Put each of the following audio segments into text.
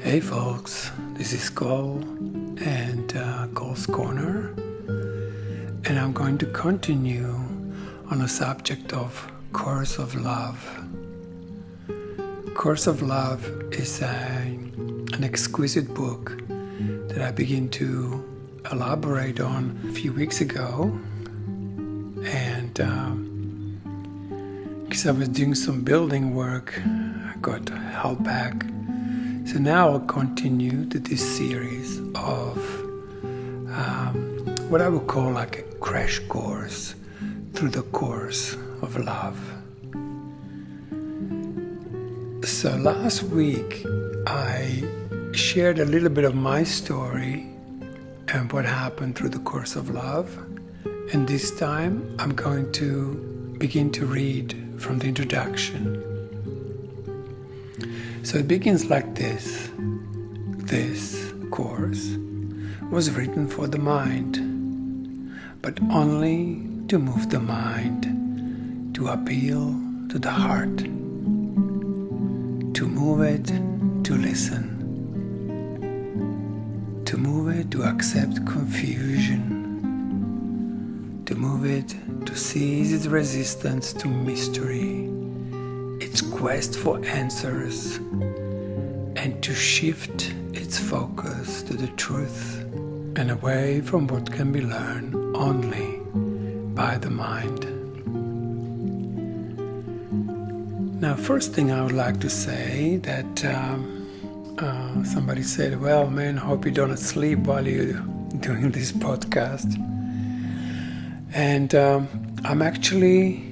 Hey folks, this is Cole and Cole's Corner, and I'm going to continue on the subject of Course of Love. Course of Love is an exquisite book that I began to elaborate on a few weeks ago, and because I was doing some building work, I got held back. So now I'll continue to this series of what I would call like a crash course through the course of love. So last week I shared a little bit of my story and what happened through the course of love. And this time I'm going to begin to read from the introduction. So it begins like this. This course was written for the mind, but only to move the mind, to appeal to the heart, to move it, to listen, to move it, to accept confusion, to move it, to seize its resistance to mystery, its quest for answers, and to shift its focus to the truth and away from what can be learned only by the mind. Now, first thing I would like to say that somebody said, well, man, I hope you don't sleep while you're doing this podcast. And I'm actually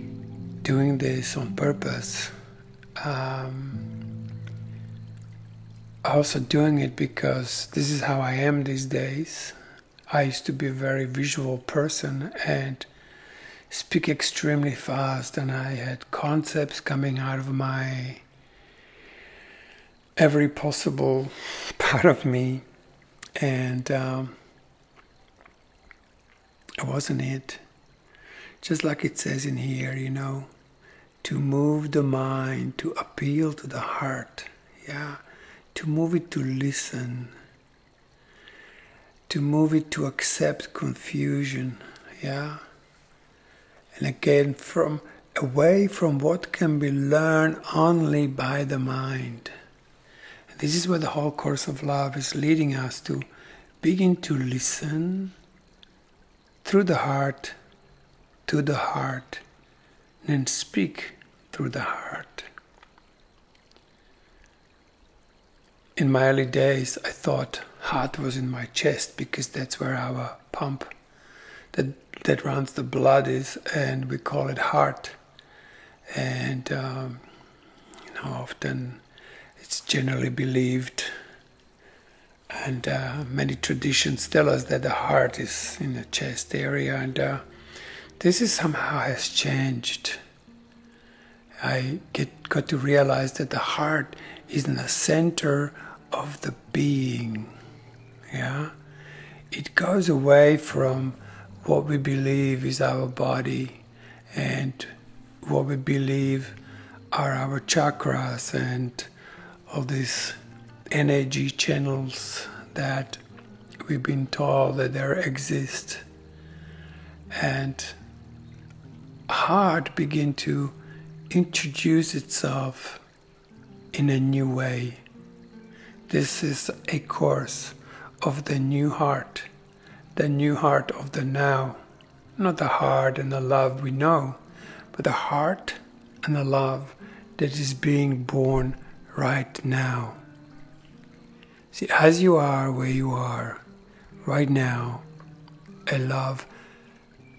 doing this on purpose. Also doing it because this is how I am these days. I used to be a very visual person and speak extremely fast, and I had concepts coming out of my every possible part of me, and it wasn't it. Just like it says in here, to move the mind, to appeal to the heart, to move it to listen, to move it to accept confusion, and again away from what can be learned only by the mind. And this is where the whole course of love is leading us to begin to listen through the heart, to the heart, and speak through the heart. In my early days, I thought heart was in my chest because that's where our pump that runs the blood is, and we call it heart. And often it's generally believed, and many traditions tell us that the heart is in the chest area, and this is somehow has changed. I got to realize that the heart is in the center of the being. It goes away from what we believe is our body and what we believe are our chakras and all these energy channels that we've been told that there exist. And heart begin to introduce itself in a new way. This is a course of the new heart of the now. Not the heart and the love we know, but the heart and the love that is being born right now. See, as you are where you are right now, a love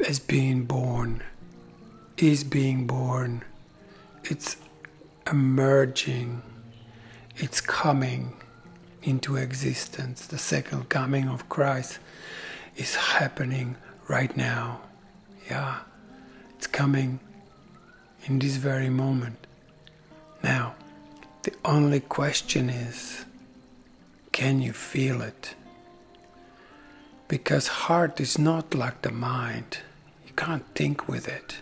is being born. It's emerging. It's coming into existence. The second coming of Christ is happening right now. It's coming in this very moment. Now, the only question is, can you feel it? Because heart is not like the mind. You can't think with it.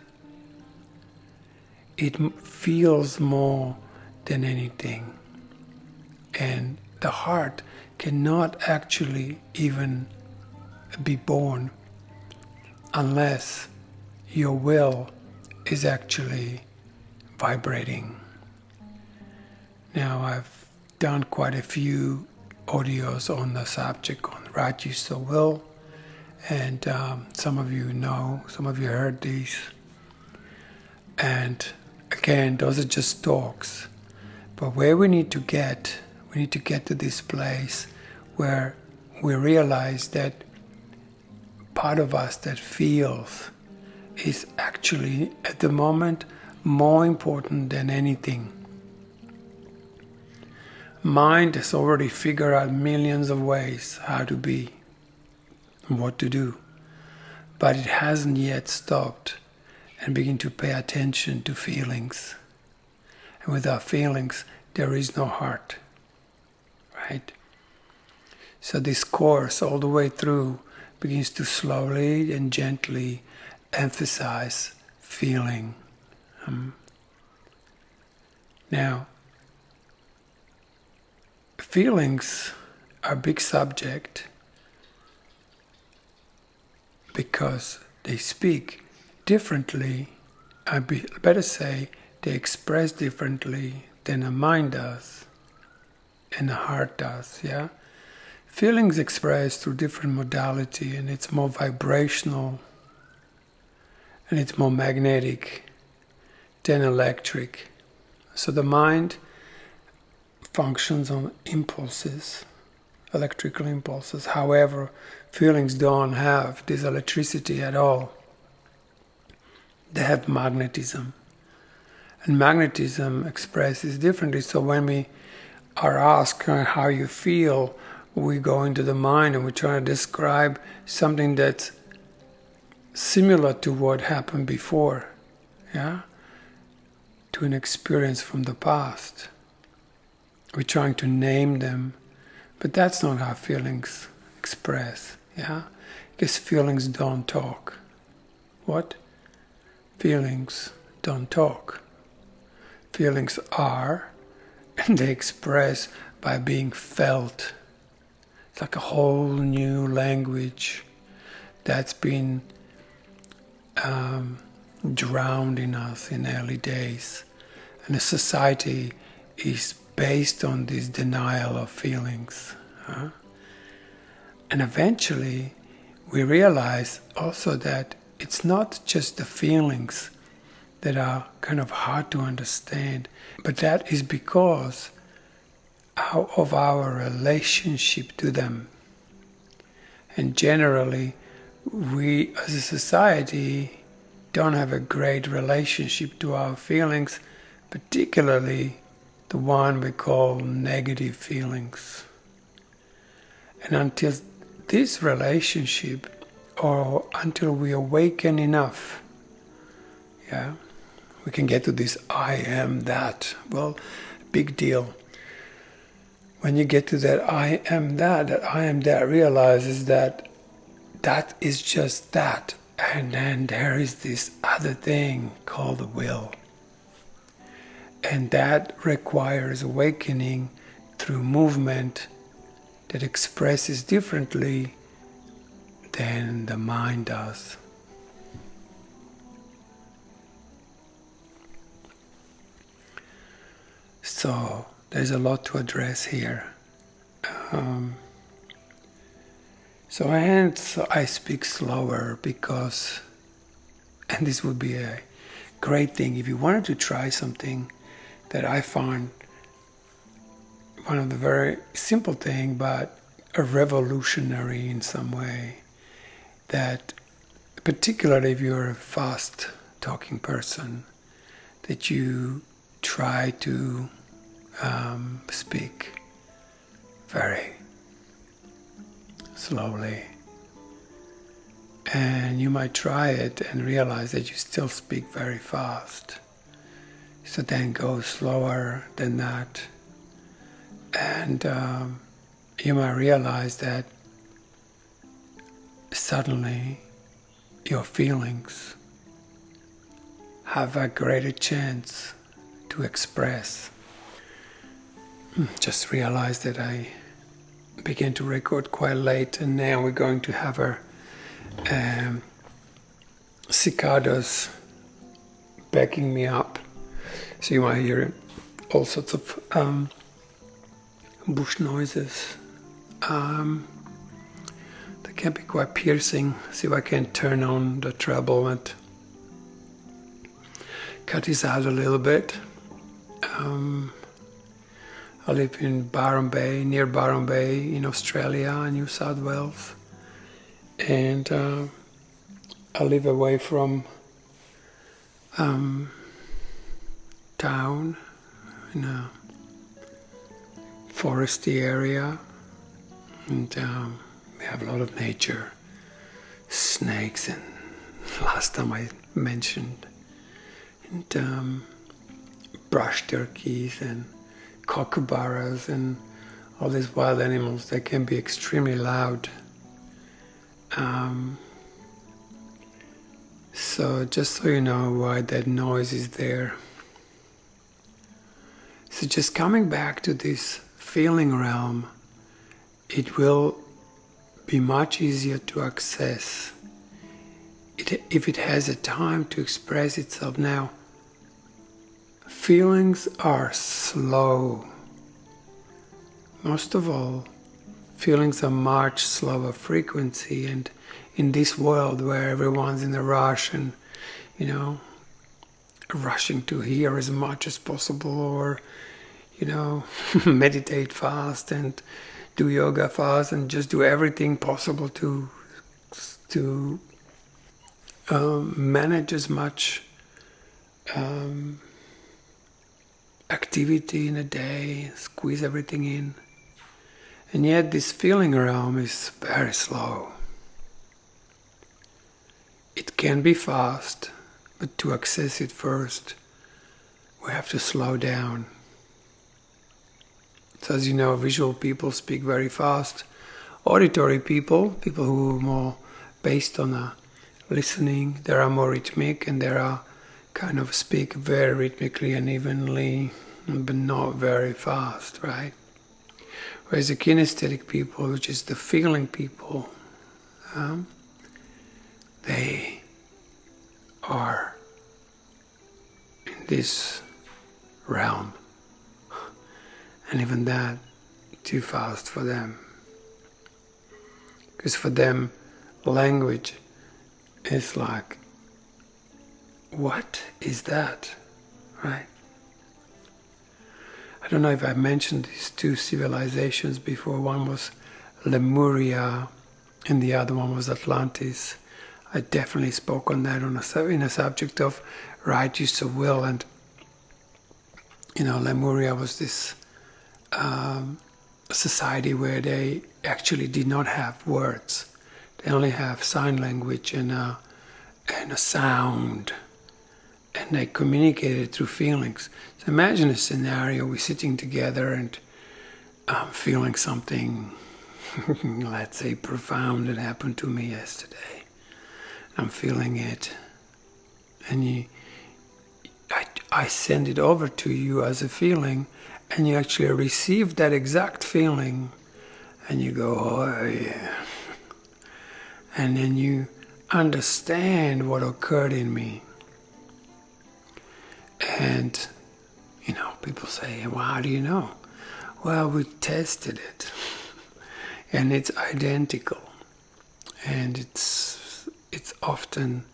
It feels more than anything. And the heart cannot actually even be born unless your will is actually vibrating. Now, I've done quite a few audios on the subject on right use of will, and some of you know, some of you heard these. And again, those are just talks. But where we need to get to this place where we realize that part of us that feels is actually at the moment more important than anything. Mind has already figured out millions of ways how to be and what to do, but it hasn't yet stopped and begin to pay attention to feelings. And without feelings, there is no heart, right? So this course all the way through begins to slowly and gently emphasize feeling. Now, feelings are a big subject because they speak differently. I better say they express differently than the mind does and the heart does, yeah? Feelings express through different modality, and it's more vibrational and it's more magnetic than electric. So the mind functions on impulses, electrical impulses. However, feelings don't have this electricity at all. They have magnetism. And magnetism expresses differently. So when we are asked how you feel, we go into the mind and we try to describe something that's similar to what happened before, yeah? To an experience from the past. We're trying to name them, but that's not how feelings express, yeah? Because feelings don't talk. What? Feelings don't talk. Feelings are, and they express by being felt. It's like a whole new language that's been drowned in us in early days. And the society is based on this denial of feelings. And eventually we realize also that it's not just the feelings that are kind of hard to understand, but that is because of our relationship to them. And generally, we as a society don't have a great relationship to our feelings, particularly the one we call negative feelings. And until this relationship, or until we awaken enough, yeah, we can get to this I am that. Well, big deal. When you get to that I am that realizes that that is just that. And then there is this other thing called the will. And that requires awakening through movement that expresses differently than the mind does. So there's a lot to address here. So hence I speak slower because, and this would be a great thing if you wanted to try something that I found one of the very simple thing, but a revolutionary in some way, that particularly if you're a fast talking person, that you try to speak very slowly. And you might try it and realize that you still speak very fast. So then go slower than that. And you might realize that suddenly your feelings have a greater chance to express. just realized that I began to record quite late, and now we're going to have our cicadas backing me up. So you might hear all sorts of bush noises. They can be quite piercing. See if I can turn on the treble and cut this out a little bit. I live in Byron Bay, near Byron Bay in Australia, New South Wales. And I live away from town in a foresty area. And we have a lot of nature, snakes, and last time I mentioned, and brush turkeys and kookaburras and all these wild animals that can be extremely loud. So just so you know why that noise is there. So just coming back to this feeling realm, it will be much easier to access if it has a time to express itself. Now, feelings are slow. Most of all, feelings are much slower frequency, and in this world where everyone's in a rush and, rushing to hear as much as possible, or, meditate fast and do yoga fast and just do everything possible to manage as much activity in a day, squeeze everything in. And yet this feeling realm is very slow. It can be fast, but to access it first, we have to slow down. So as you know, visual people speak very fast. Auditory people who are more based on listening, they are more rhythmic, and they are kind of speak very rhythmically and evenly, but not very fast, right? Whereas the kinesthetic people, which is the feeling people, they are in this realm. And even that, too fast for them. Because for them, language is like, what is that, right? I don't know if I mentioned these two civilizations before. One was Lemuria and the other one was Atlantis. I definitely spoke on that in a subject of right use of will. And, Lemuria was this society where they actually did not have words. They only have sign language and a sound. And they communicated through feelings. So imagine a scenario, we're sitting together and I'm feeling something, let's say profound, that happened to me yesterday. I'm feeling it. And I send it over to you as a feeling, and you actually receive that exact feeling, and you go, oh yeah. And then you understand what occurred in me. And, people say, well, how do you know? Well, we tested it. And it's identical. And it's often,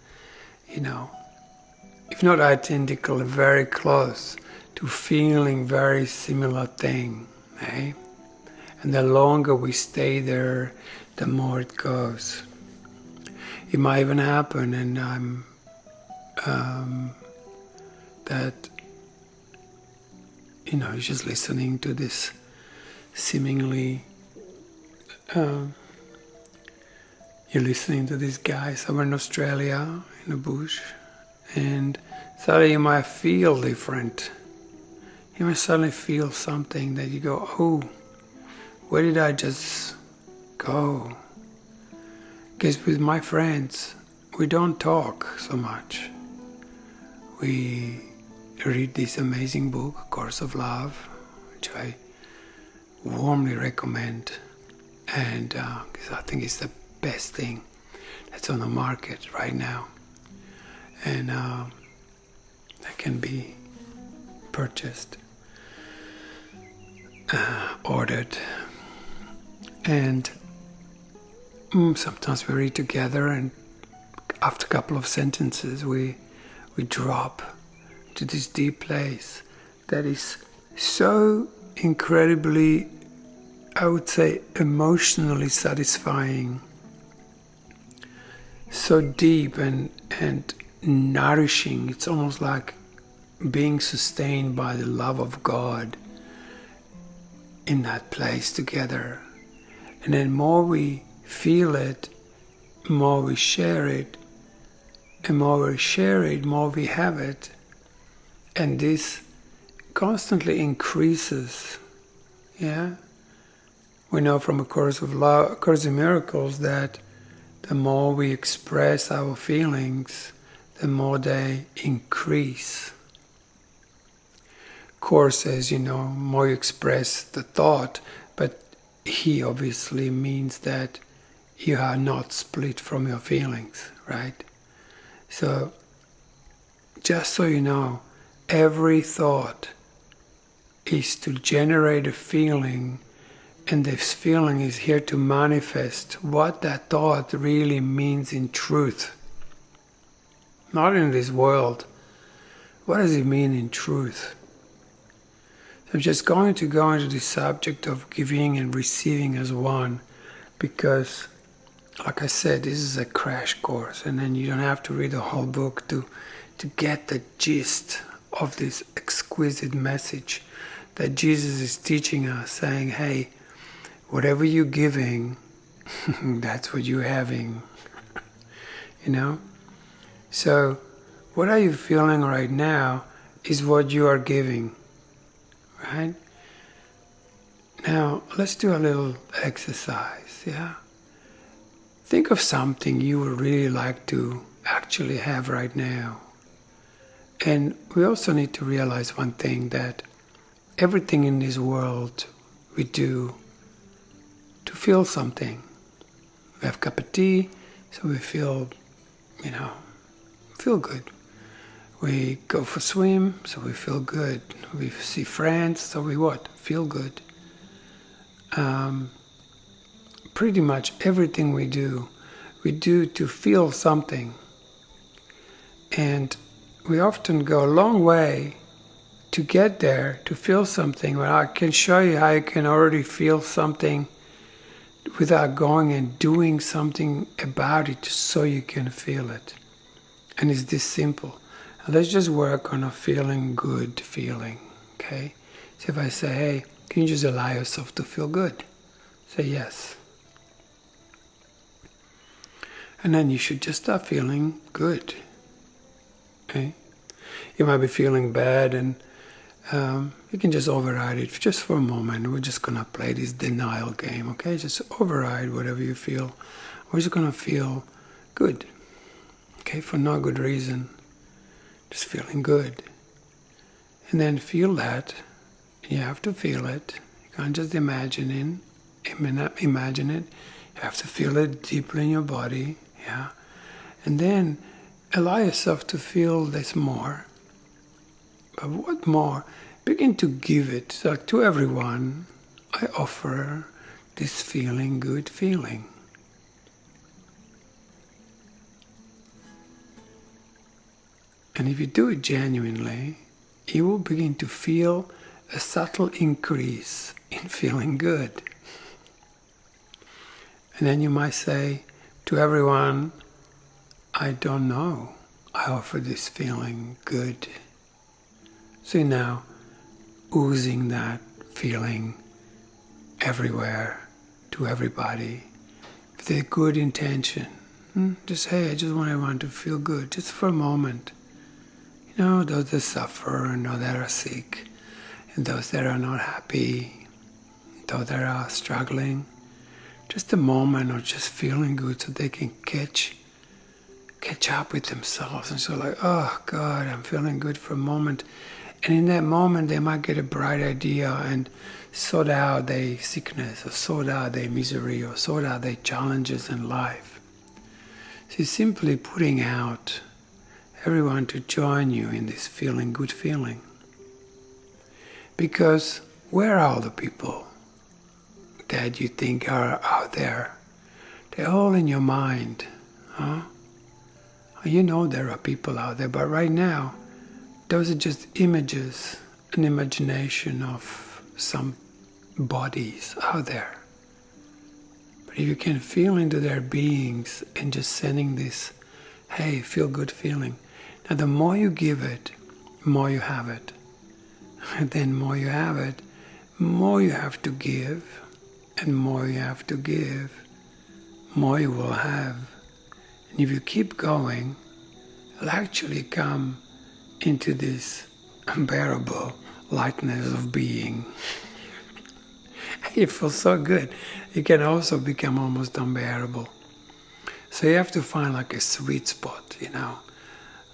if not identical, very close to feeling very similar thing, eh? And the longer we stay there, the more it goes. It might even happen, and I'm that you're just listening to this seemingly you're listening to this guy somewhere in Australia in the bush, and suddenly you might feel different. You might suddenly feel something that you go, oh, where did I just go? Because with my friends, we don't talk so much. We read this amazing book, Course of Love, which I warmly recommend, and 'cause I think it's the best thing that's on the market right now, and that can be purchased, ordered, and sometimes we read together, and after a couple of sentences we drop to this deep place that is so incredibly, I would say, emotionally satisfying, so deep and nourishing. It's almost like being sustained by the love of God in that place together. And then more we feel it, more we share it, and more we share it, more we have it. And this constantly increases. Yeah? We know from A Course in Miracles that the more we express our feelings, the more they increase. Course says, more you express the thought, but he obviously means that you are not split from your feelings, right? So, just so you know, every thought is to generate a feeling, and this feeling is here to manifest what that thought really means in truth. Not in this world. What does it mean in truth? I'm just going to go into the subject of giving and receiving as one, because, like I said, this is a crash course, and then you don't have to read the whole book to get the gist of this exquisite message that Jesus is teaching us, saying, hey, whatever you're giving, that's what you're having. So, what are you feeling right now is what you are giving. Right? Now, let's do a little exercise, yeah? Think of something you would really like to actually have right now. And we also need to realize one thing, that everything in this world we do to feel something. We have a cup of tea, so we feel good. We go for a swim, so we feel good. We see friends, so we what? Feel good. Pretty much everything we do to feel something. And we often go a long way to get there, to feel something. Well, I can show you how you can already feel something without going and doing something about it so you can feel it. And it's this simple. Let's just work on a feeling good feeling, okay? So if I say, hey, can you just allow yourself to feel good? Say yes. And then you should just start feeling good, okay? You might be feeling bad, and you can just override it just for a moment. We're just going to play this denial game, okay? Just override whatever you feel. We're just going to feel good, okay? For no good reason. Just feeling good. And then feel that. You have to feel it. You can't just imagine it. You have to feel it deeply in your body. Yeah. And then allow yourself to feel this more. But what more? Begin to give it. So to everyone, I offer this feeling, good feeling. And if you do it genuinely, you will begin to feel a subtle increase in feeling good. And then you might say to everyone, I don't know, I offer this feeling good. So you're now oozing that feeling everywhere, to everybody, with a good intention. Just, hey, I just want everyone to feel good, just for a moment. Those that suffer, and those that are sick, and those that are not happy, those that are struggling. Just a moment of just feeling good so they can catch up with themselves. And so like, oh God, I'm feeling good for a moment. And in that moment, they might get a bright idea and sort out their sickness, or sort out their misery, or sort out their challenges in life. So you're simply putting out everyone to join you in this feeling, good feeling. Because where are all the people that you think are out there? They're all in your mind. Huh? You know there are people out there, but right now, those are just images, an imagination of some bodies out there. But if you can feel into their beings and just sending this, hey, feel good feeling. Now the more you give it, more you have it. And then more you have it, more you have to give. And more you have to give, more you will have. And if you keep going, you'll actually come into this unbearable lightness of being. It feels so good. It can also become almost unbearable. So you have to find like a sweet spot,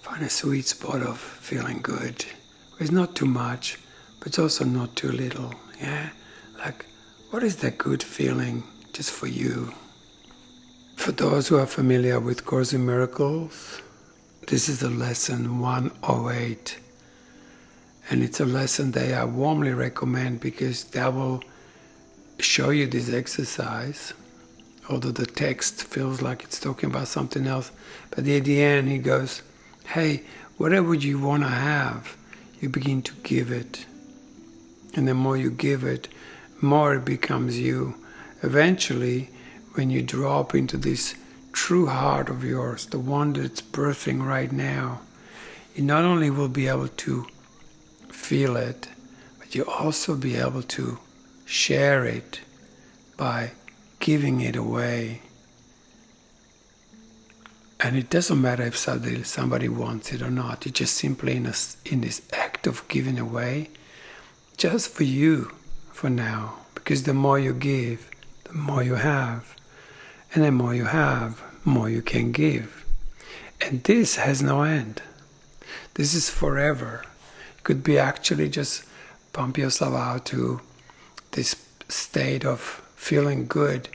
Find a sweet spot of feeling good. It's not too much, but it's also not too little, yeah? Like, what is that good feeling just for you? For those who are familiar with Course in Miracles, this is the lesson 108. And it's a lesson that I warmly recommend because that will show you this exercise. Although the text feels like it's talking about something else. But at the end he goes, hey, whatever you want to have, you begin to give it. And the more you give it, more it becomes you. Eventually, when you drop into this true heart of yours, the one that's birthing right now, you not only will be able to feel it, but you'll also be able to share it by giving it away. And it doesn't matter if somebody wants it or not. It's just simply in this act of giving away, just for you, for now. Because the more you give, the more you have. And the more you have, more you can give. And this has no end. This is forever. It could be actually just pump yourself out to this state of feeling good.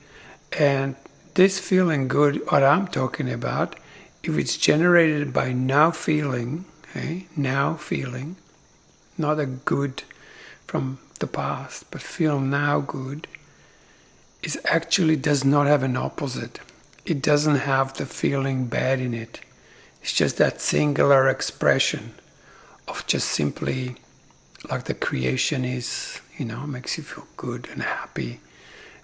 And this feeling good, what I'm talking about, if it's generated by now feeling, now feeling, not a good from the past, but feel now good, it actually does not have an opposite. It doesn't have the feeling bad in it. It's just that singular expression of just simply like the creation is, makes you feel good and happy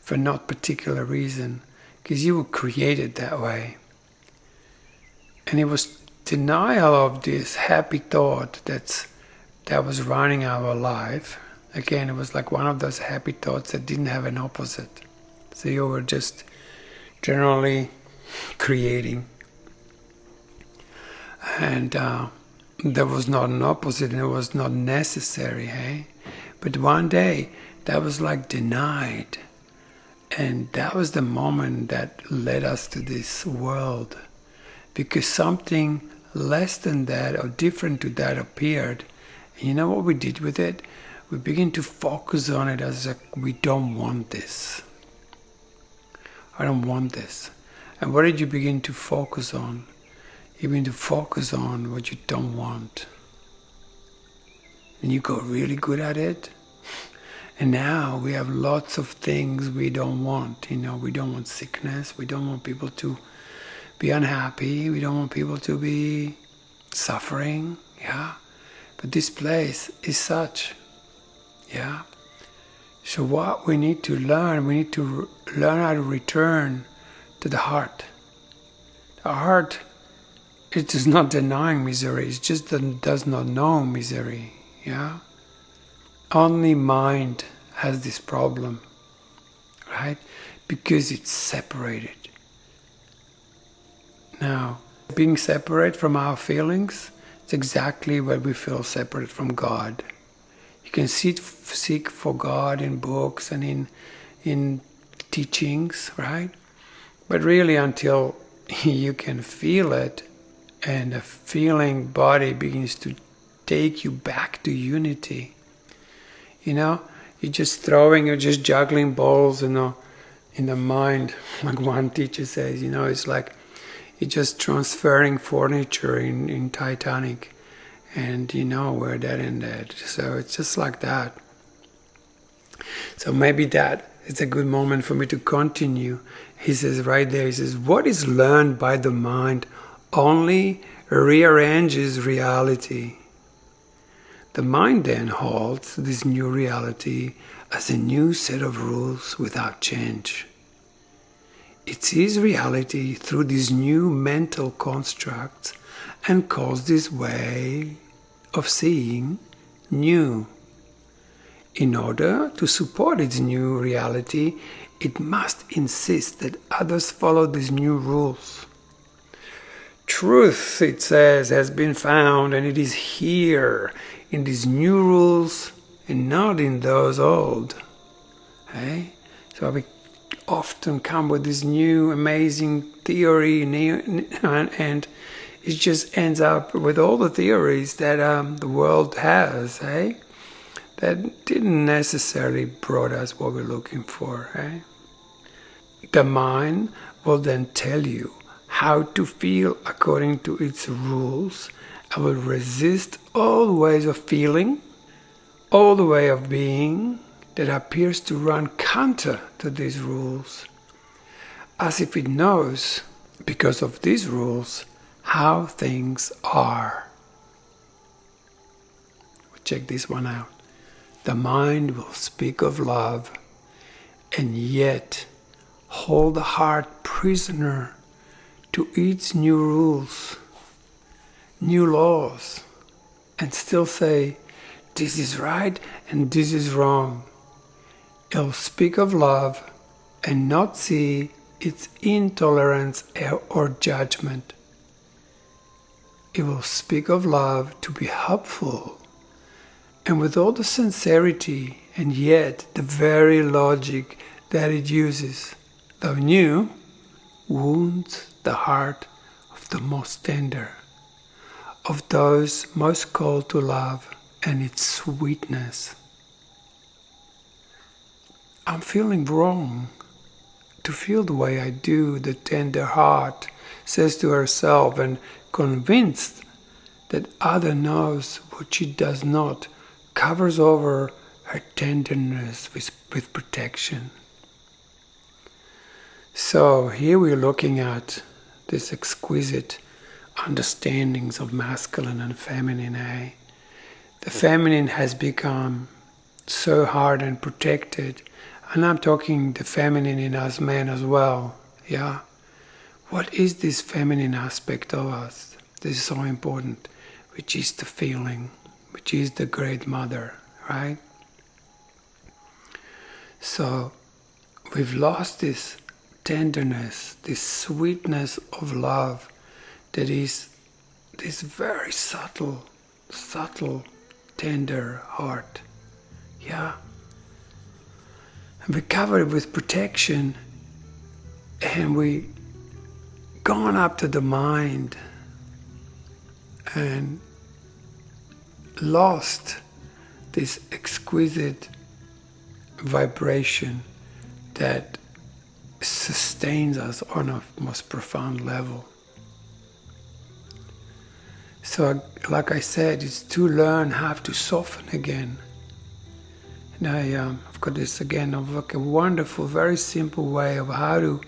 for not particular reason, because you were created that way. And it was denial of this happy thought that was running our life. Again, it was like one of those happy thoughts that didn't have an opposite. So you were just generally creating. And there was not an opposite, and it was not necessary, But one day, that was like denied. And that was the moment that led us to this world. Because something less than that or different to that appeared. And you know what we did with it? We began to focus on it as like, we don't want this. I don't want this. And what did you begin to focus on? You begin to focus on what you don't want. And you got really good at it. And now we have lots of things we don't want. We don't want sickness. We don't want people to be unhappy. We don't want people to be suffering. Yeah. But this place is such. Yeah. So what we need to learn how to return to the heart. The heart, it is not denying misery. It just does not know misery. Yeah. Only mind has this problem, right? Because it's separated. Now, being separate from our feelings, it's exactly where we feel separate from God. You can seek for God in books and in teachings, right? But really until you can feel it and the feeling body begins to take you back to unity. You're just juggling balls, in the mind. Like one teacher says, it's like you're just transferring furniture in Titanic, and where that ended. So it's just like that. So maybe that is a good moment for me to continue. He says right there, what is learned by the mind only rearranges reality. The mind then holds this new reality as a new set of rules without change. It sees reality through these new mental constructs and calls this way of seeing new. In order to support its new reality, it must insist that others follow these new rules. Truth, it says, has been found, and it is here in these new rules and not in those old. So we often come with this new amazing theory, and it just ends up with all the theories that the world has, that didn't necessarily brought us what we're looking for. The mind will then tell you how to feel according to its rules. I will resist all the ways of feeling, all the way of being that appears to run counter to these rules, as if it knows, because of these rules, how things are. Check this one out. The mind will speak of love and yet hold the heart prisoner to its new rules, new laws, and still say, this is right and this is wrong. It'll speak of love and not see its intolerance or judgment. It will speak of love to be helpful, and with all the sincerity and yet the very logic that it uses, though new, wounds the heart of the most tender, of those most called to love and its sweetness. I'm feeling wrong to feel the way I do, the tender heart says to herself, and convinced that other knows what she does not, covers over her tenderness with protection. So here we're looking at this exquisite understandings of masculine and feminine. The feminine has become so hard and protected, and I'm talking the feminine in us men as well. What is this feminine aspect of us? This is so important, which is the feeling, which is the great mother, right? So we've lost this tenderness, this sweetness of love that is this very subtle, tender heart. And we cover it with protection, and we gone up to the mind and lost this exquisite vibration that sustains us on a most profound level. So, like I said, it's to learn how to soften again. And I've got this again of like a wonderful, very simple way of how to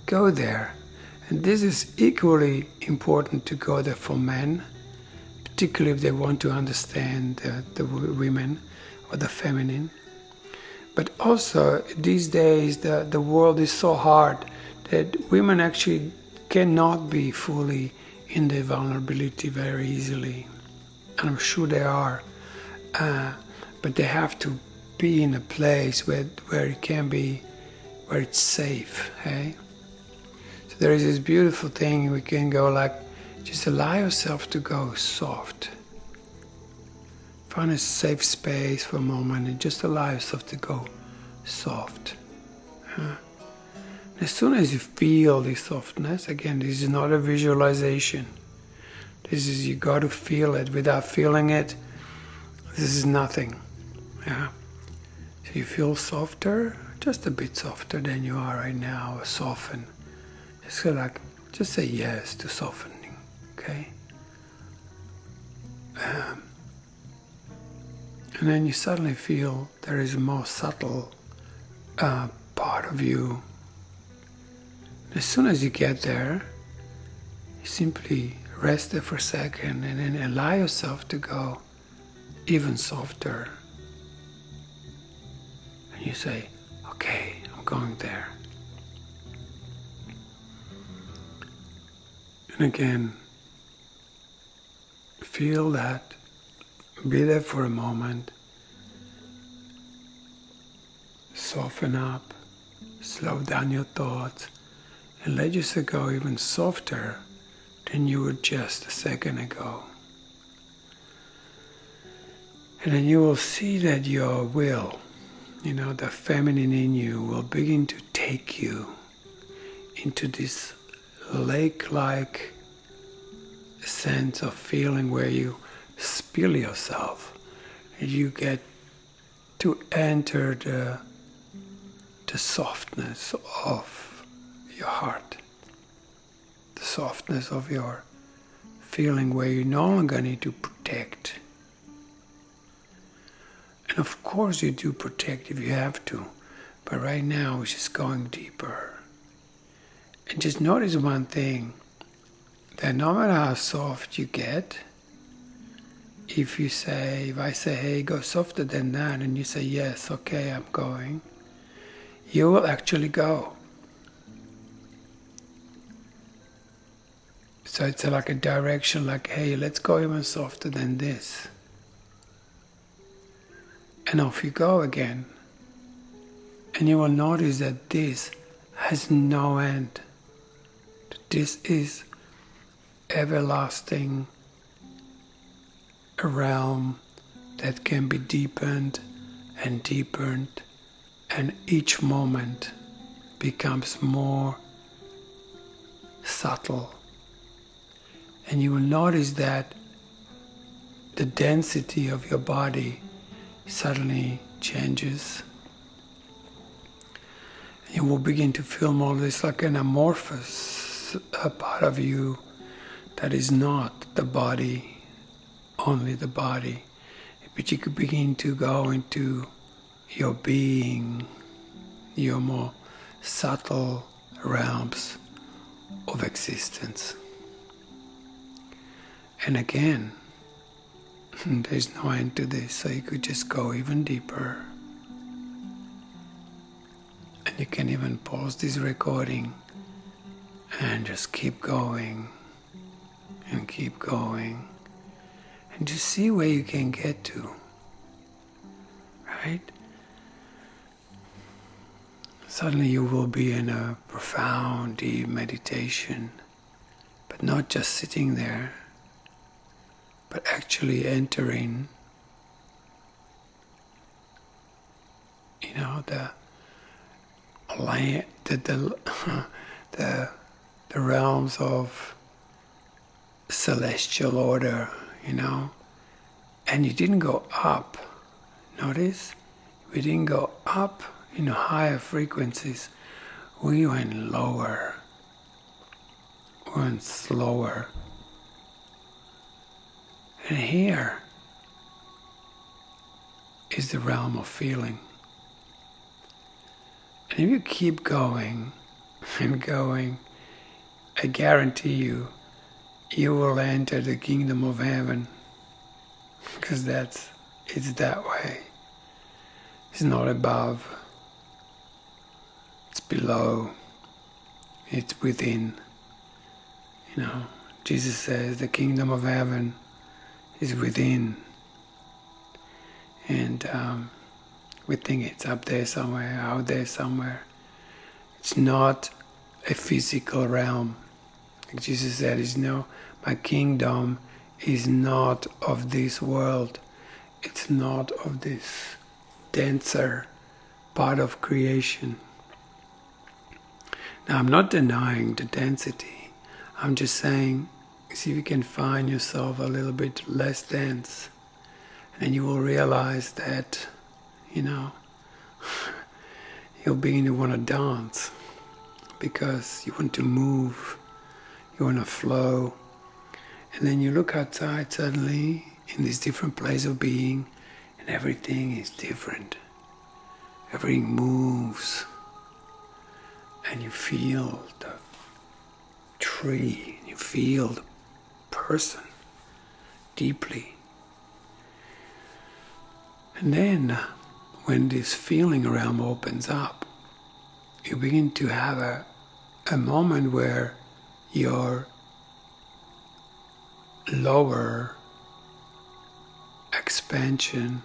go there. And this is equally important to go there for men, particularly if they want to understand the women or the feminine. But also, these days, the world is so hard that women actually cannot be fully in their vulnerability very easily. And I'm sure they are. But they have to be in a place where it can be, where it's safe, So there is this beautiful thing, we can go like, just allow yourself to go soft. Find a safe space for a moment and just allow yourself to go soft. As soon as you feel this softness, again, this is not a visualization. This is, you got to feel it. Without feeling it, This is nothing. Yeah. So you feel softer, just a bit softer than you are right now, soften. Just say yes to softening, okay? And then you suddenly feel there is a more subtle part of you. As soon as you get there, you simply rest there for a second and then allow yourself to go even softer. And you say, okay, I'm going there. And again, feel that. Be there for a moment. Soften up. Slow down your thoughts. And let yourself go even softer than you were just a second ago. And then you will see that your will, the feminine in you, will begin to take you into this lake-like sense of feeling where you spill yourself. And you get to enter the softness of your heart, the softness of your feeling where you no longer need to protect. And of course you do protect if you have to, but right now it's just going deeper. And just notice one thing, that no matter how soft you get, if I say, hey, go softer than that, and you say, yes, okay, I'm going, you will actually go. So it's like a direction, like, hey, let's go even softer than this. And off you go again. And you will notice that this has no end. This is everlasting, a realm that can be deepened and deepened, and each moment becomes more subtle. And you will notice that the density of your body suddenly changes. You will begin to feel more or less like an amorphous part of you that is not the body, only the body. But you could begin to go into your being, your more subtle realms of existence. And again, there's no end to this, so you could just go even deeper. And you can even pause this recording and just keep going and keep going and just see where you can get to, right? Suddenly you will be in a profound, deep meditation, but not just sitting there, but actually entering, the realms of celestial order, and you didn't go up. Notice, we didn't go up higher frequencies. We went lower, we went slower. And here is the realm of feeling. And if you keep going and going, I guarantee you, you will enter the kingdom of heaven. Because it's that way. It's not above, it's below, it's within. Jesus says the kingdom of heaven is within. And we think it's up there somewhere, out there somewhere. It's not a physical realm. Like Jesus said, my kingdom is not of this world. It's not of this denser part of creation. Now, I'm not denying the density. I'm just saying, see if you can find yourself a little bit less dense And you will realize that, you know, you'll begin to want to dance because you want to move, you want to flow. And then you look outside suddenly in this different place of being, and everything is different. Everything moves, and you feel the tree, you feel the person deeply. And then when this feeling realm opens up, you begin to have a moment where your lower expansion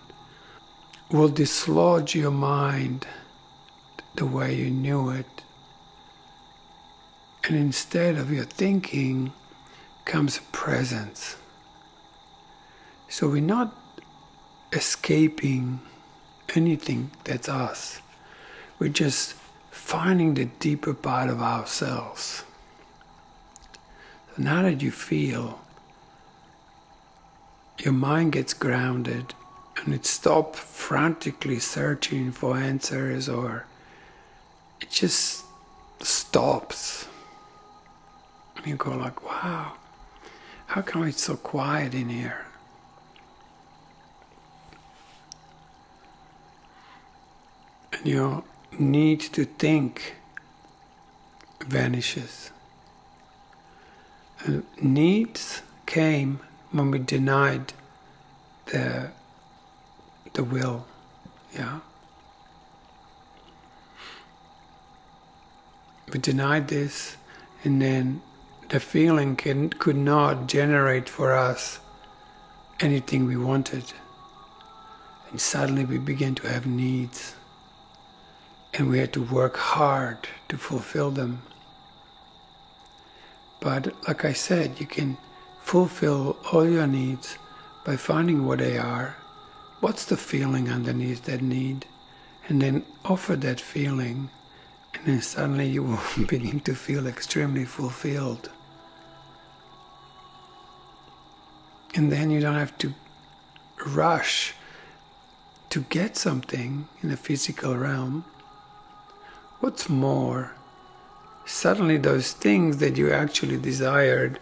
will dislodge your mind the way you knew it. And instead of your thinking comes a presence. So we're not escaping anything that's us. We're just finding the deeper part of ourselves. So now that you feel, your mind gets grounded and it stops frantically searching for answers, or it just stops. And you go like, wow, how come it's so quiet in here? And your need to think vanishes. And needs came when we denied the will, yeah. We denied this, and then the feeling could not generate for us anything we wanted. And suddenly we began to have needs, and we had to work hard to fulfill them. But like I said, you can fulfill all your needs by finding what they are. What's the feeling underneath that need? And then offer that feeling, and then suddenly you will begin to feel extremely fulfilled. And then you don't have to rush to get something in the physical realm. What's more, suddenly those things that you actually desired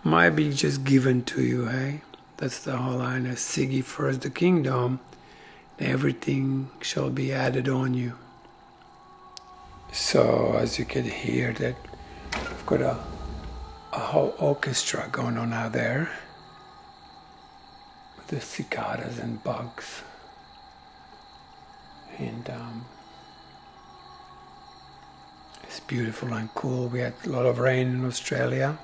might be just given to you, hey? That's the whole line of Seek first the kingdom, everything shall be added on you. So as you can hear that I've got a whole orchestra going on out there with the cicadas and bugs. And it's beautiful and cool. We had a lot of rain in Australia.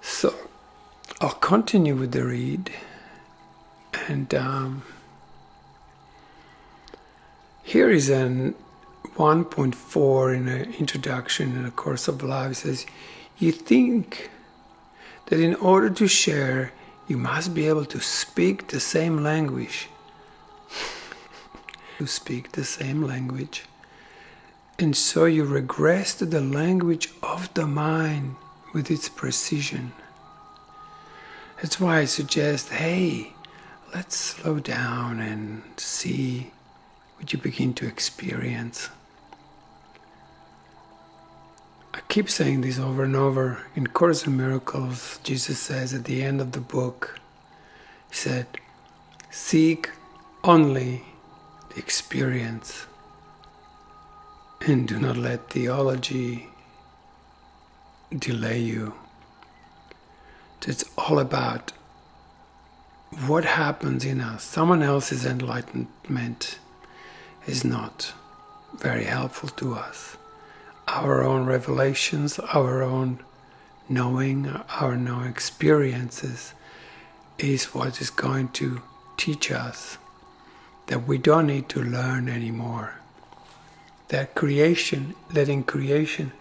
So I'll continue with the read, and here is an 1.4 in the introduction in the course of life. It says, you think that in order to share, you must be able to speak the same language. To speak the same language. And so you regress to the language of the mind with its precision. That's why I suggest, hey, let's slow down and see what you begin to experience. I keep saying this over and over. In Course in Miracles, Jesus says at the end of the book, he said, seek only the experience and do not let theology delay you. It's all about what happens in us. Someone else's enlightenment is not very helpful to us. Our own revelations, our own knowing, our known experiences is what is going to teach us that we don't need to learn anymore. That creation, letting creation,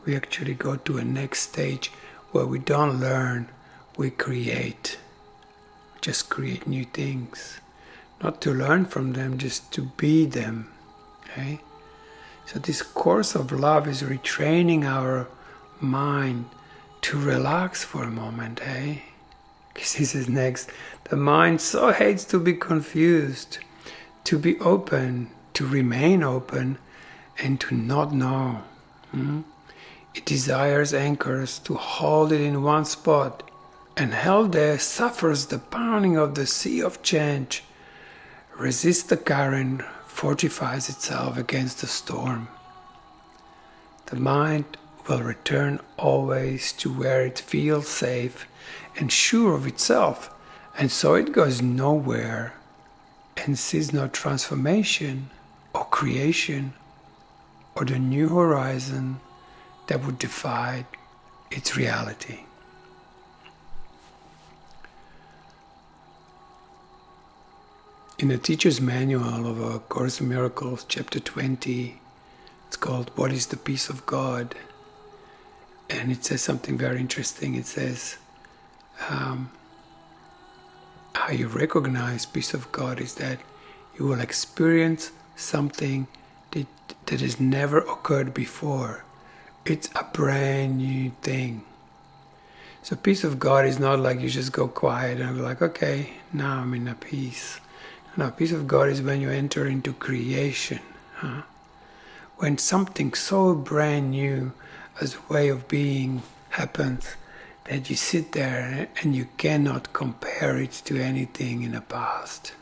we actually go to a next stage where we don't learn, we create. We just create new things. Not to learn from them, just to be them. Okay? So this course of love is retraining our mind to relax for a moment, hey? Because this is next. The mind so hates to be confused, to be open, to remain open, and to not know. It desires anchors to hold it in one spot, and held there suffers the pounding of the sea of change, resists the current, fortifies itself against the storm. The mind will return always to where it feels safe and sure of itself, and so it goes nowhere and sees no transformation or creation or the new horizon that would defy its reality. In the Teacher's Manual of A Course in Miracles, Chapter 20, it's called What is the Peace of God? And it says something very interesting. It says, how you recognize peace of God is that you will experience something that has never occurred before. It's a brand new thing. So peace of God is not like you just go quiet and go like, okay, now I'm in a peace. No, peace of God is when you enter into creation. When something so brand new as a way of being happens, that you sit there and you cannot compare it to anything in the past.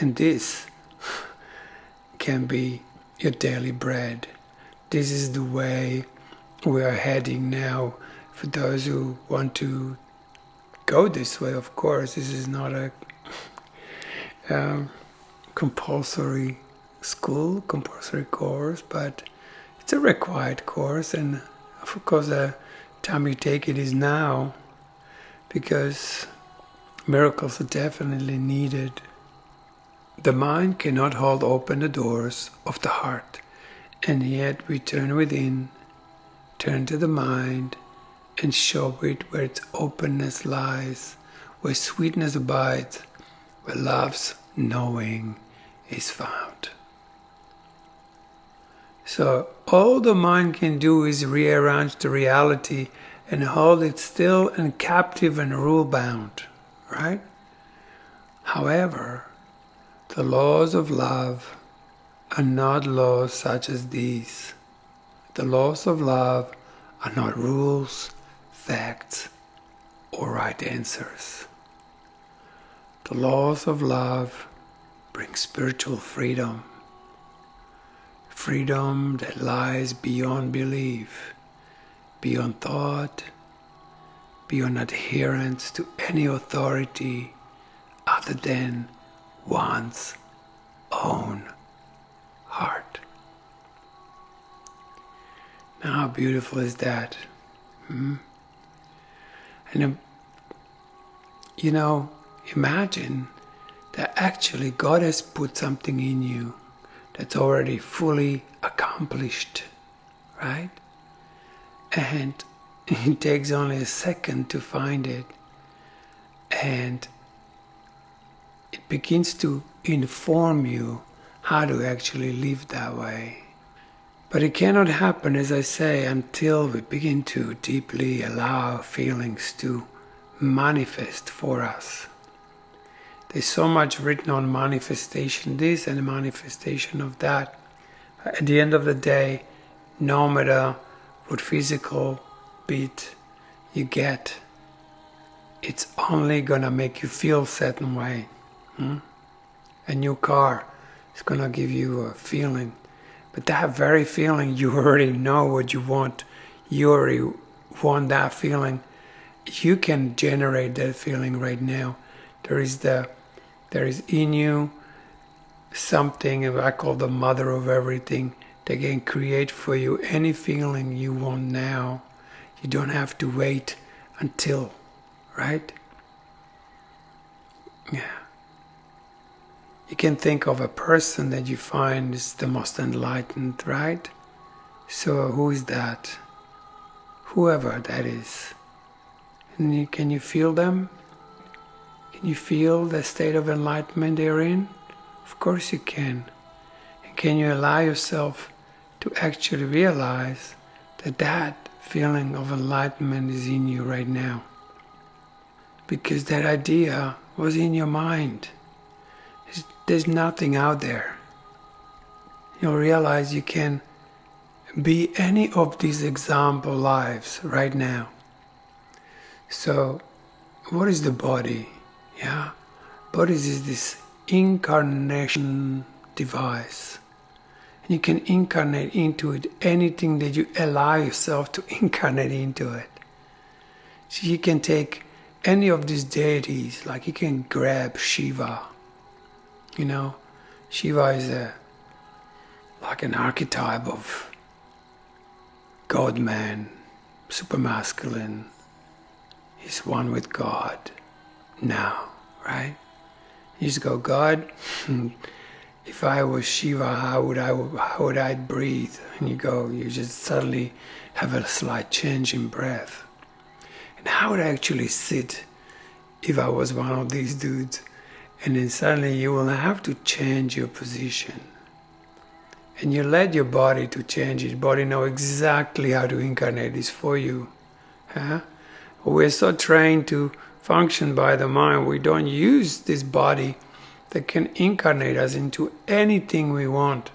And this can be your daily bread. This is the way we are heading now. For those who want to go this way, of course, this is not a compulsory course, but it's a required course, and of course the time you take it is now, because miracles are definitely needed. The mind cannot hold open the doors of the heart, and yet we turn within, turn to the mind, and show it where its openness lies, where sweetness abides, where love's knowing is found. So all the mind can do is rearrange the reality and hold it still and captive and rule-bound, right? However, the laws of love are not laws such as these. The laws of love are not rules, facts, or right answers. The laws of love bring spiritual freedom. Freedom that lies beyond belief, beyond thought, beyond adherence to any authority other than one's own heart. Now how beautiful is that? And imagine that actually God has put something in you that's already fully accomplished, right? And it takes only a second to find it, and it begins to inform you how to actually live that way. But it cannot happen, as I say, until we begin to deeply allow our feelings to manifest for us. There's so much written on manifestation this and manifestation of that. At the end of the day, no matter what physical bit you get, it's only gonna make you feel a certain way. A new car is gonna give you a feeling, but that very feeling, you already know what you want. You already want that feeling. You can generate that feeling right now. There is in you something I call the mother of everything that can create for you any feeling you want now. You don't have to wait until, right? Yeah. You can think of a person that you find is the most enlightened, right? So who is that? Whoever that is. And can you feel them? Can you feel the state of enlightenment they're in? Of course you can. And can you allow yourself to actually realize that feeling of enlightenment is in you right now. Because that idea was in your mind. There's nothing out there. You'll realize you can be any of these example lives right now. So, what is the body? Yeah, body is this incarnation device. And you can incarnate into it anything that you allow yourself to incarnate into it. So you can take any of these deities, like you can grab Shiva. You know, Shiva is like an archetype of God-man, super masculine. He's one with God now, right? You just go, God, if I was Shiva, how would I breathe? And you just suddenly have a slight change in breath. And how would I actually sit if I was one of these dudes? And then suddenly you will have to change your position. And you let your body to change it. Body know exactly how to incarnate this for you. Huh? We're so trained to function by the mind, we don't use this body that can incarnate us into anything we want.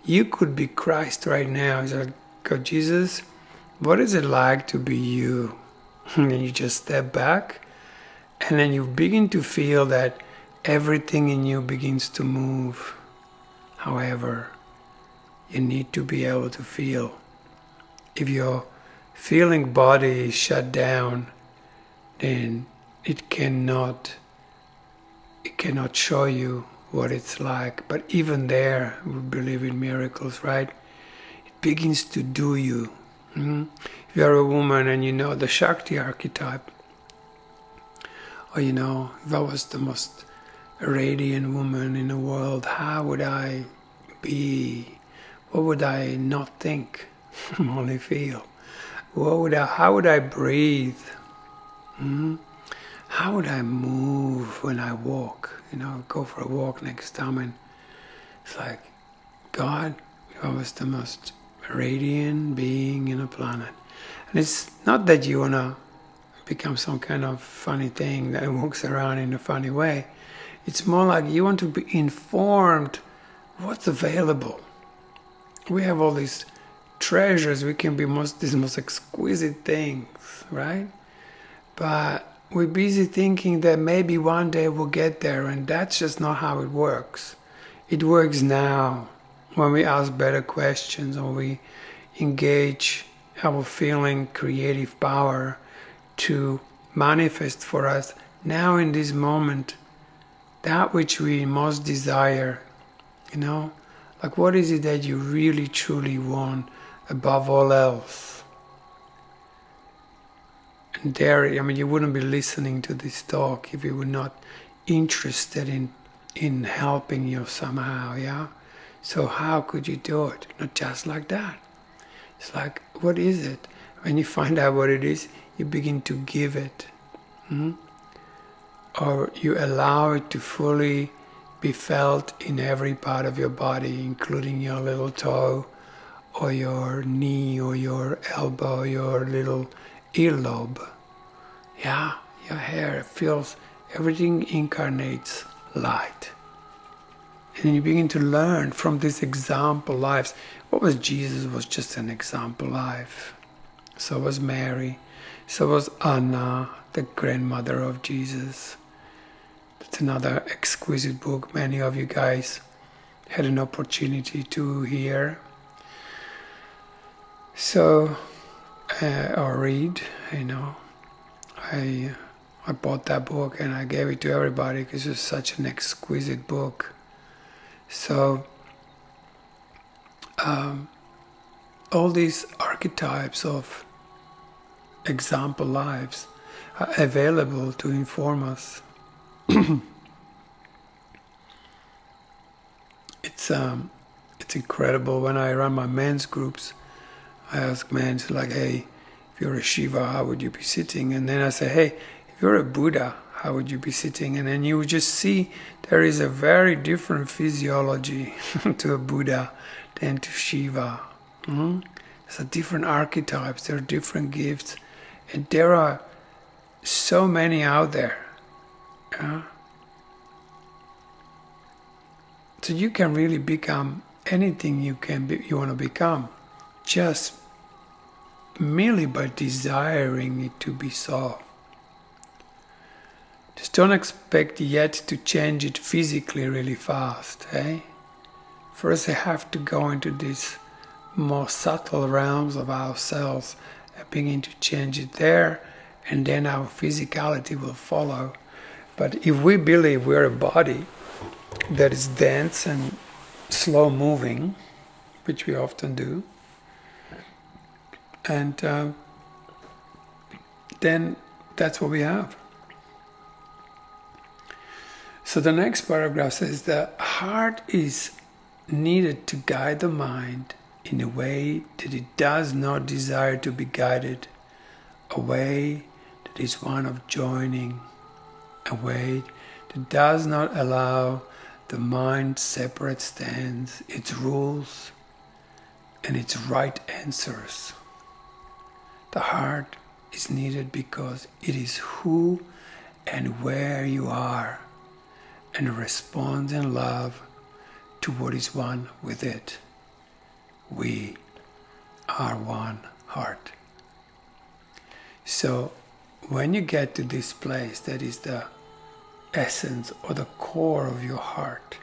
You could be Christ right now. You say, go, Jesus, what is it like to be you? And then you just step back, and then you begin to feel that everything in you begins to move. However, you need to be able to feel. If your feeling body is shut down, then it cannot show you what it's like. But even there, we believe in miracles, right? It begins to do you. If you're a woman and you know the Shakti archetype, or if I was the most radiant woman in the world, how would I be? What would I not think? Only feel. How would I breathe? How would I move when I walk? Go for a walk next time, and it's like, God, if I was the most radiant being in a planet. And it's not that you want to become some kind of funny thing that walks around in a funny way. It's more like you want to be informed what's available. We have all these treasures. We can be these most exquisite things, right? But we're busy thinking that maybe one day we'll get there, and that's just not how it works. It works now when we ask better questions, or we engage our feeling creative power to manifest for us now in this moment that which we most desire. Like, what is it that you really truly want above all else? And there, you wouldn't be listening to this talk if you were not interested in helping you somehow, yeah? So how could you do it? Not just like that. It's like, what is it? When you find out what it is, you begin to give it. Or you allow it to fully be felt in every part of your body, including your little toe, or your knee, or your elbow, your little earlobe. Yeah, your hair feels, everything incarnates light. And then you begin to learn from these example lives. What was Jesus was just an example life. So was Mary. So was Anna, the grandmother of Jesus. That's another exquisite book many of you guys had an opportunity to hear. So, or read, I bought that book and I gave it to everybody because it's such an exquisite book. So, all these archetypes of example lives are available to inform us. It's incredible. When I run my men's groups, I ask men, like, hey, if you're a Shiva, how would you be sitting? And then I say, hey, if you're a Buddha, how would you be sitting? And then you would just see there is a very different physiology to a Buddha than to Shiva. There's different archetypes, there are different gifts, and there are so many out there. Yeah? So you can really become anything you want to become, just merely by desiring it to be so. Just don't expect yet to change it physically really fast, eh? First I have to go into these more subtle realms of ourselves and begin to change it there, and then our physicality will follow. But if we believe we're a body that is dense and slow moving, which we often do, and then that's what we have. So the next paragraph says the heart is needed to guide the mind in a way that it does not desire to be guided, a way that is one of joining, a way that does not allow the mind separate stands, its rules, and its right answers. The heart is needed because it is who and where you are, and responds in love to what is one with it. We are one heart. So when you get to this place that is the essence or the core of your heart,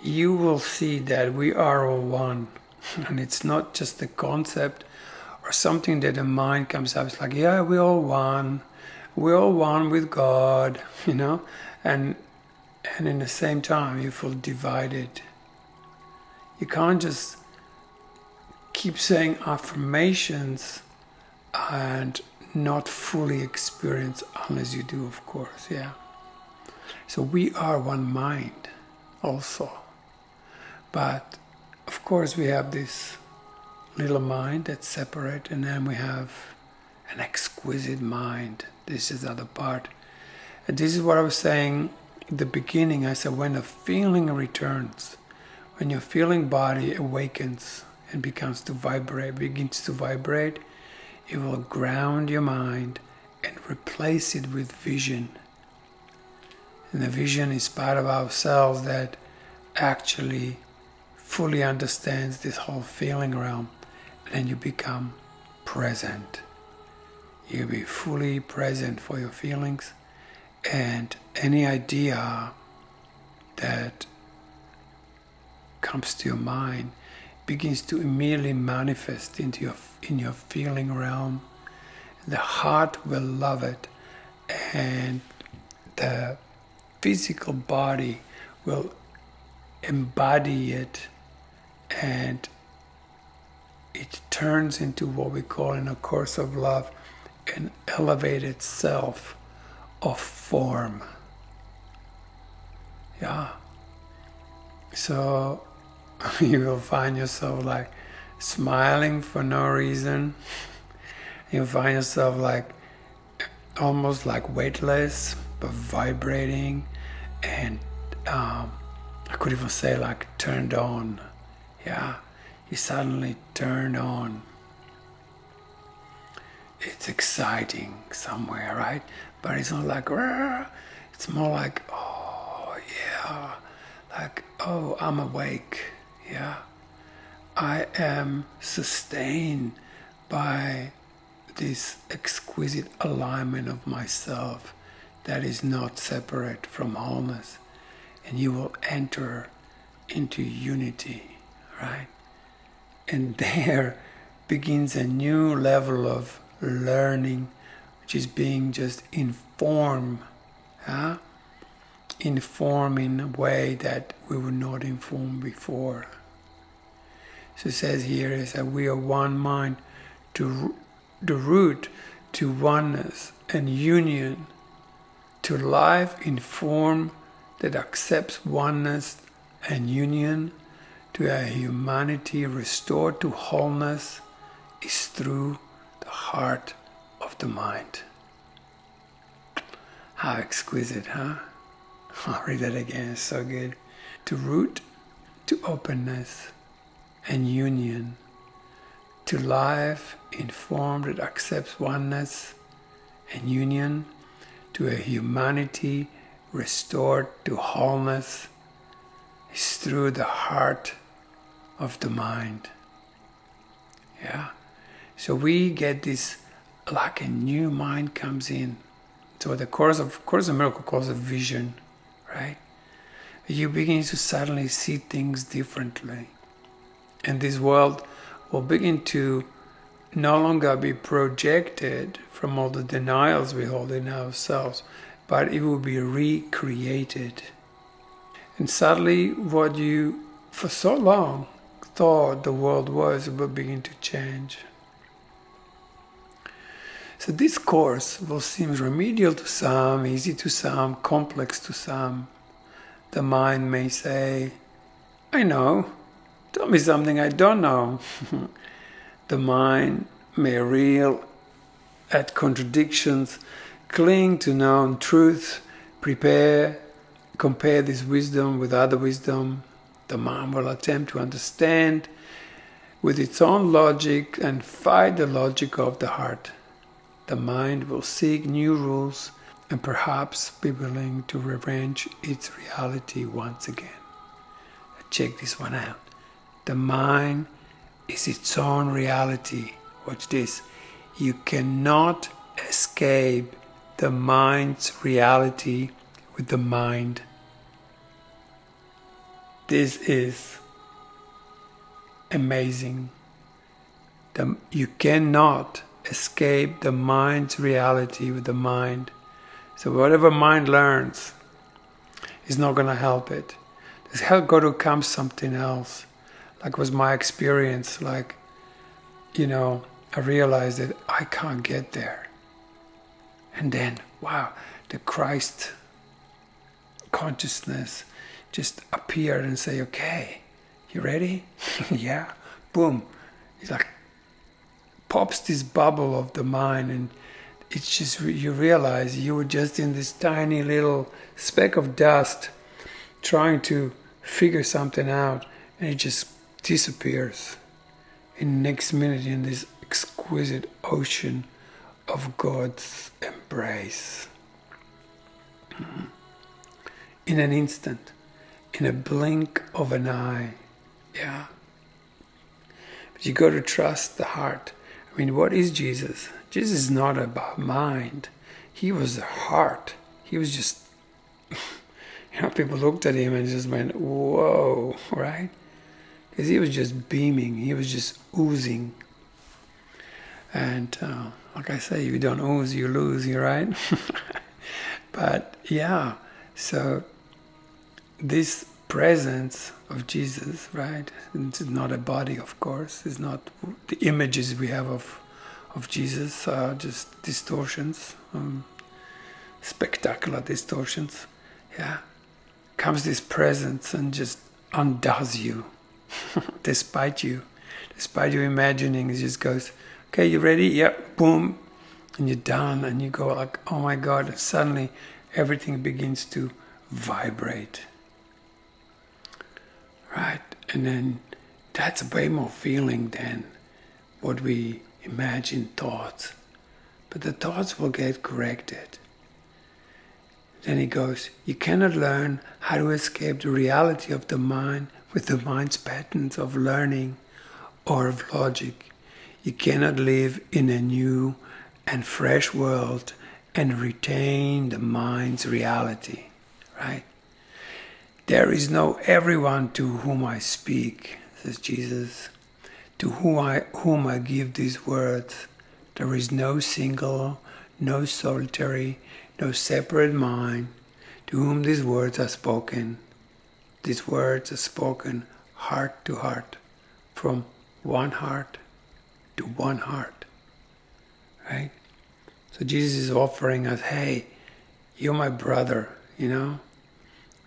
you will see that we are all one. And it's not just a concept or something that the mind comes up. It's like, yeah, we're all one. We're all one with God, and in the same time you feel divided. You can't just keep saying affirmations and not fully experience, unless you do, of course, yeah. So we are one mind also. But of course we have this little mind that's separate, and then we have an exquisite mind. This is the other part. And this is what I was saying at the beginning. I said when the feeling returns, when your feeling body awakens and begins to vibrate, it will ground your mind and replace it with vision. And the vision is part of ourselves that actually fully understands this whole feeling realm. And then you become present. You'll be fully present for your feelings, and any idea that comes to your mind begins to immediately manifest in your feeling realm. The heart will love it, and the physical body will embody it, and it turns into what we call in A Course of Love an elevated self of form. Yeah. So you will find yourself like smiling for no reason. You'll find yourself like almost like weightless but vibrating, and I could even say like turned on. Yeah, you suddenly turned on. It's exciting somewhere, right? But it's not like rah. It's more like, oh yeah, like, oh, I'm awake. Yeah, I am sustained by this exquisite alignment of myself that is not separate from wholeness. And you will enter into unity, right? And there begins a new level of learning, which is being just informed, huh? Inform in a way that we were not informed before. So it says here is that we are one mind, to the root to oneness and union, to life in form that accepts oneness and union, to a humanity restored to wholeness, is through the heart of the mind. How exquisite, huh? I'll read that again, it's so good. To root to openness and union, to life in form that accepts oneness and union, to a humanity restored to wholeness, is through the heart of the mind. Yeah. So we get this, like a new mind comes in. So the Course of Miracle calls it vision, right? You begin to suddenly see things differently. And this world will begin to no longer be projected from all the denials we hold in ourselves, but it will be recreated. And suddenly what you for so long thought the world was will begin to change. So this course will seem remedial to some, easy to some, complex to some. The mind may say, I know, tell me something I don't know. The mind may reel at contradictions, cling to known truth, compare this wisdom with other wisdom. The mind will attempt to understand with its own logic and fight the logic of the heart. The mind will seek new rules and perhaps be willing to rearrange its reality once again. Check this one out. The mind is its own reality. Watch this. You cannot escape the mind's reality with the mind. This is amazing. You cannot escape the mind's reality with the mind. So whatever mind learns is not going to help it. There's got to come something else. Like was my experience, I realized that I can't get there. And then, wow, the Christ consciousness just appeared and say, okay, you ready? Yeah, boom. It's like pops this bubble of the mind, and it's just, you realize you were just in this tiny little speck of dust trying to figure something out, and it just disappears in the next minute in this exquisite ocean of God's embrace. In an instant, in a blink of an eye. Yeah. But you got to trust the heart. I mean, what is Jesus? Jesus is not about mind. He was the heart. He was just, people looked at him and just went, whoa, right? Because he was just beaming. He was just oozing. And like I say, if you don't ooze, you lose, you're right? But yeah, so this presence of Jesus, right? It's not a body, of course. It's not the images we have of Jesus are just distortions, spectacular distortions. Yeah, comes this presence and just undoes you, despite you imagining. It just goes, okay, you ready? Yep, boom, and you're done, and you go like, oh my God! And suddenly, everything begins to vibrate. Right, and then that's way more feeling than what we imagine thoughts. But the thoughts will get corrected. Then he goes, you cannot learn how to escape the reality of the mind with the mind's patterns of learning or of logic. You cannot live in a new and fresh world and retain the mind's reality, right? There is no everyone to whom I speak, says Jesus, to whom I give these words. There is no single, no solitary, no separate mind to whom these words are spoken. These words are spoken heart to heart, from one heart to one heart, right? So Jesus is offering us, hey, you're my brother,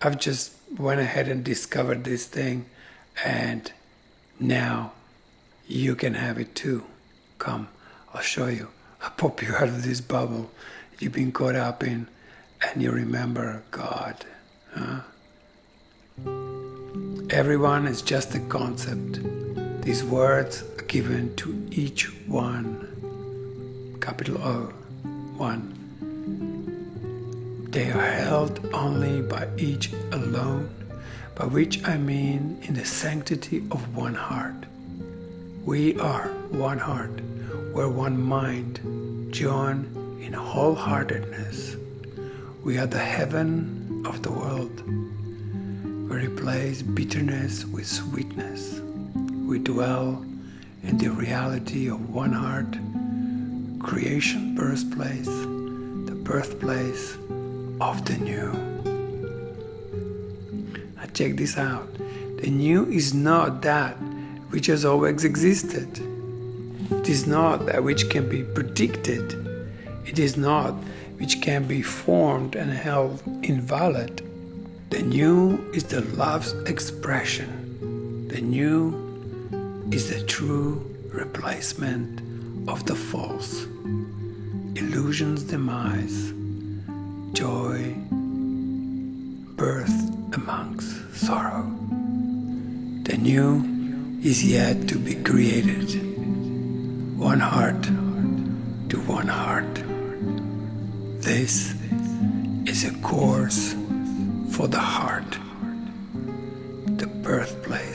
I've just went ahead and discovered this thing, and now you can have it too. Come, I'll show you. I'll pop you out of this bubble you've been caught up in, and you remember God. Everyone is just a concept. These words are given to each one, capital O, one. They are held only by each alone, by which I mean in the sanctity of one heart. We are one heart, we're one mind, joined in wholeheartedness. We are the heaven of the world. We replace bitterness with sweetness. We dwell in the reality of one heart, creation birthplace, the birthplace of the new. Now check this out. The new is not that which has always existed. It is not that which can be predicted. It is not which can be formed and held invalid. The new is the love's expression. The new is the true replacement of the false. Illusion's demise, joy, birth amongst sorrow. The new is yet to be created. One heart to one heart. This is a course for the heart, the birthplace